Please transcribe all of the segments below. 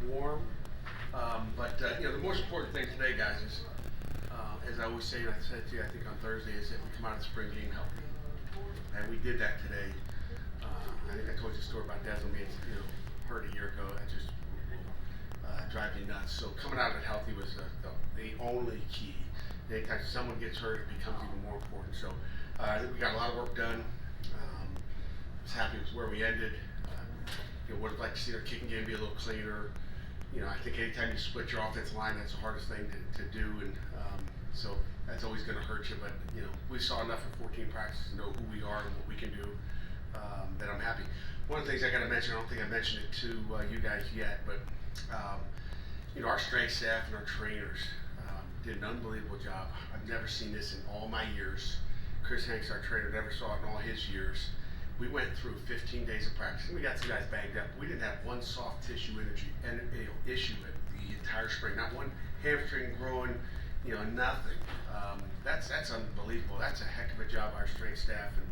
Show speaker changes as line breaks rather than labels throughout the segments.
warm. The most important thing today, guys, is as I always say, and I said to you, I think on Thursday, is that we come out of the spring game healthy, and we did that today. I think I told you a story about Desmond being hurt a year ago. That just drive me nuts. So coming out of it healthy was the only key. Anytime someone gets hurt, it becomes even more important. So I think we got a lot of work done. I was happy with where we ended. Would have liked to see our kicking game be a little cleaner. I think anytime you split your offensive line, that's the hardest thing to do, and so that's always going to hurt you. But we saw enough in 14 practices to know who we are and what we can do. That I'm happy. One of the things I got to mention, I don't think I mentioned it to you guys yet, but our strength staff and our trainers did an unbelievable job. I've never seen this in all my years. Chris Hanks, our trainer, never saw it in all his years. We went through 15 days of practice, and we got some guys banged up. We didn't have one soft tissue issue at the entire spring. Not one hamstring growing, nothing. That's unbelievable. That's a heck of a job by our strength staff, and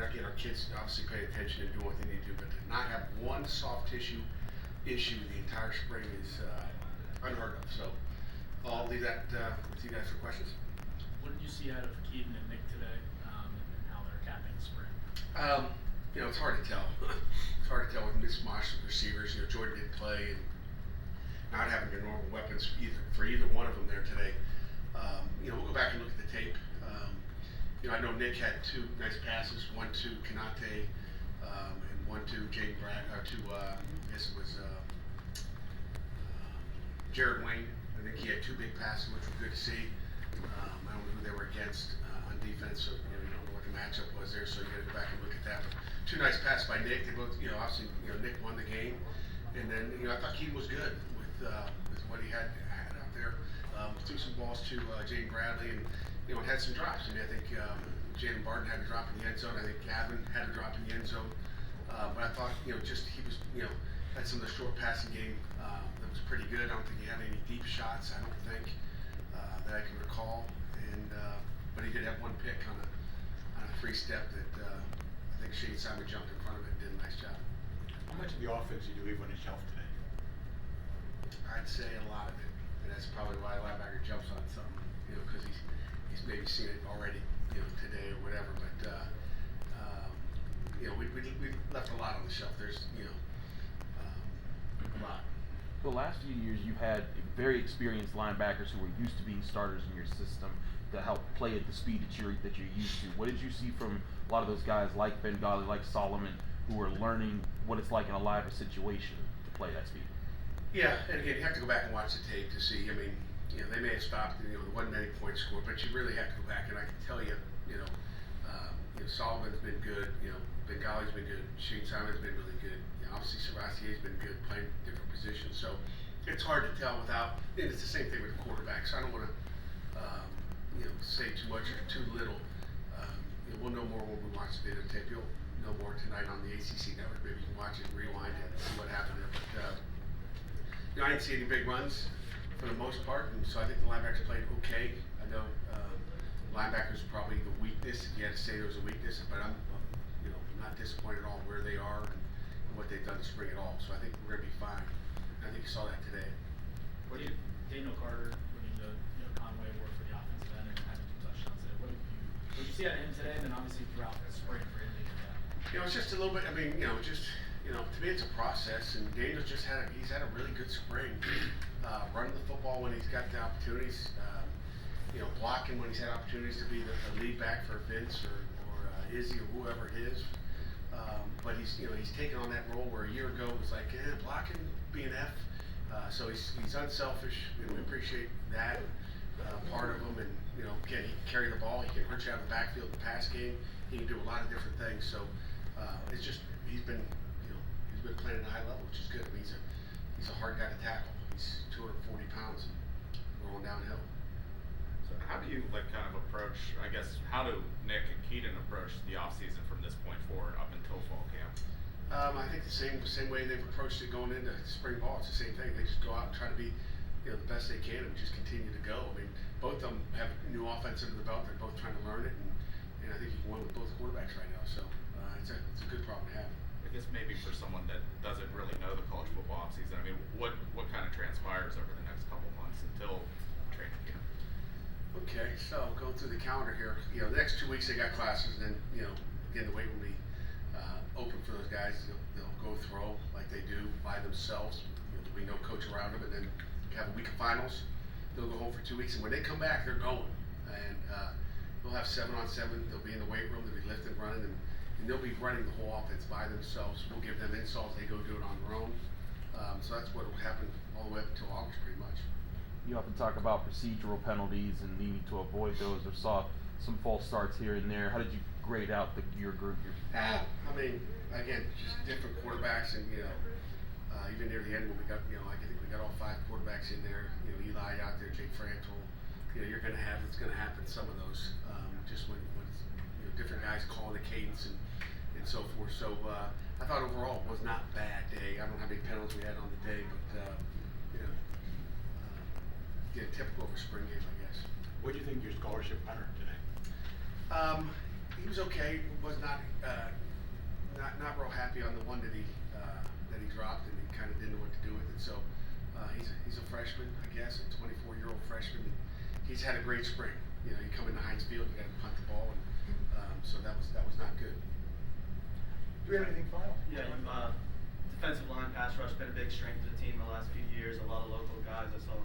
again, our kids obviously pay attention and do what they need to do. But to not have one soft tissue issue the entire spring is unheard of. So I'll leave that with you guys for questions.
What did you see out of Keaton and Nick today, and how they're capping the spring?
It's hard to tell. It's hard to tell with mismatched receivers. Jordan didn't play, and not having the normal weapons for either one of them there today. We'll go back and look at the tape. I know Nick had two nice passes, one to Kanate, and one to Jaden Brad, I guess it was Jared Wayne. I think he had two big passes, which were good to see. I don't know who they were against on defense, so you don't know what the matchup was there, so you got to go back and look at that. But two nice passes by Nick. They both, obviously, Nick won the game, and then I thought Keaton was good with what he had out there. Threw some balls to Jaden Bradley, and had some drops. I think Jalen Barton had a drop in the end zone. I think Gavin had a drop in the end zone. But I thought, he was, had some of the short passing game that was pretty good. I don't think he had any deep shots. I don't think that I can recall. And but he did have one pick on a free step that I think Shane Simon jumped in front of it and did a nice job.
How much of the offense did you leave on the shelf today?
I'd say a lot of it, and that's probably why linebacker jumps on something, because he's maybe seen it already, today or whatever. But we left a lot on the shelf. There's a lot.
The last few years, you've had very experienced linebackers who were used to being starters in your system to help play at the speed that you're used to. What did you see from a lot of those guys like Bengali, like Solomon, who are learning what it's like in a live situation to play that speed?
Yeah, and again, you have to go back and watch the tape to see. They may have stopped, there wasn't many points scored, but you really have to go back, and I can tell you, Solomon's been good, Bengali's been good, Shane Simon's been really good, obviously Servacier's been good, playing different positions, so it's hard to tell without, and it's the same thing with the quarterback, so I don't want to, say too much or too little. We'll know more when we watch the videotape. You'll know more tonight on the ACC network. Maybe you can watch it, rewind it, and see what happened there. But I didn't see any big runs for the most part, and so I think the linebackers played okay. I know linebackers are probably the weakness, if you had to say there was a weakness, but I'm not disappointed at all where they are and what they've done this spring at all. So I think we're going to be fine. I think you saw that today.
What do you, Daniel Carter, winning the Conway Award for the offensive end and having 2 touchdowns today? What did you see out of him today, and then obviously throughout the spring for him to get that?
It's just a little bit. To me, it's a process, and Daniel's he's had a really good spring. Running the football when he's got the opportunities, blocking when he's had opportunities to be the lead back for Vince or Izzy or whoever it is. But he's taken on that role where a year ago it was like, blocking, be an F. So he's unselfish, and we appreciate that part of him. And again, he can carry the ball, he can hurt you out of the backfield, the pass game. He can do a lot of different things. So it's just he's been playing at a high level, which is good. I mean, he's a hard guy to tackle. He's 240 pounds and rolling downhill.
So how do you how do Nick and Keaton approach the offseason from this point forward up until fall camp?
I think the same way they've approached it going into spring ball. It's the same thing. They just go out and try to be the best they can and just continue to go. I mean, both of them have new offense under the belt. They're both trying to learn it, and I think you can win with both quarterbacks right now. So it's a good problem to have.
I guess maybe for someone that doesn't really know the college football offseason, I mean, what
through the calendar here, you know, the next 2 weeks they got classes, and then, you know, again, the weight room will be open for those guys. They'll go throw like they do by themselves. You know, there'll be no coach around them, and then have a week of finals. They'll go home for 2 weeks, and when they come back, they're going. And they'll have 7-on-7. They'll be in the weight room. They'll be lifting, running, and they'll be running the whole offense by themselves. We'll give them installs. They go do it on their own. So that's what will happen all the way up until August, pretty much.
You often talk about procedural penalties and needing to avoid those, or saw some false starts here and there. How did you grade out your group?
I mean, again, just different quarterbacks, and you know, even near the end when we got, you know, I think we got all 5 quarterbacks in there. You know, Eli out there, Jake Frankel. You know, it's gonna happen some of those, just when you know, different guys calling the cadence and so forth. So I thought overall it was not a bad day. I don't know how many penalties we had on the day, but you know, yeah, typical of a spring game, I guess.
What do you think of your scholarship winner today?
He was okay. Was not real happy on the one that he dropped, and he kind of didn't know what to do with it. So he's a freshman, I guess, a 24-year-old freshman. He's had a great spring. You know, you come into Heinz Field, you got to punt the ball, and so that was not good.
Do we have anything final?
Yeah, defensive line, pass rush, been a big strength of the team the last few years. A lot of local guys. I saw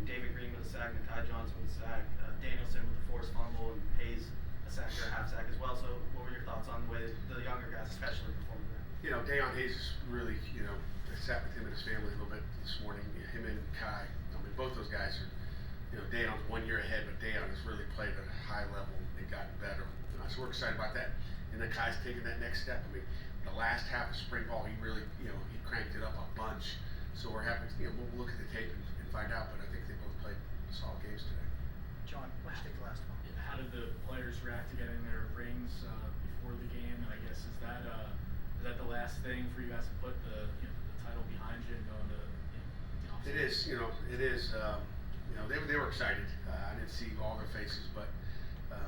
David Green with a sack, Nakai Johnson with a sack, Danielson with a forced fumble, and Hayes a sack or a half sack as well. So what were your thoughts on the way the younger guys especially performed there?
You know, Dayon Hayes is really, you know, I sat with him and his family a little bit this morning. Him and Kai, I mean, both those guys are, you know, Dayon's 1 year ahead, but Dayon has really played at a high level and gotten better. So we're excited about that. And then Kai's taking that next step. I mean, the last half of spring ball, he really, you know, he cranked it up a bunch. So we're happy, you know, we'll look at the tape and find out, but I think they both played solid games today.
John, let's take the last one.
How did the players react to getting their rings before the game? And I guess is that the last thing for you guys to put the title behind you and go into the offseason?
It is, you know, it is. You know, they were excited. I didn't see all their faces, but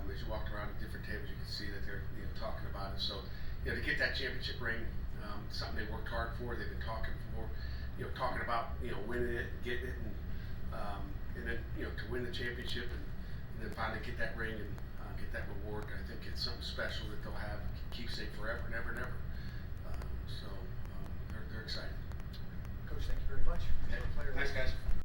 as you walked around at different tables, you could see that they're, you know, talking about it. So, you know, to get that championship ring, something they worked hard for. They've been talking about, you know, winning it, getting it, and then, you know, to win the championship and then finally get that ring and get that reward. I think it's something special that they'll have keepsake forever and ever and ever. So they're excited.
Coach, thank you very much.
Thanks, guys.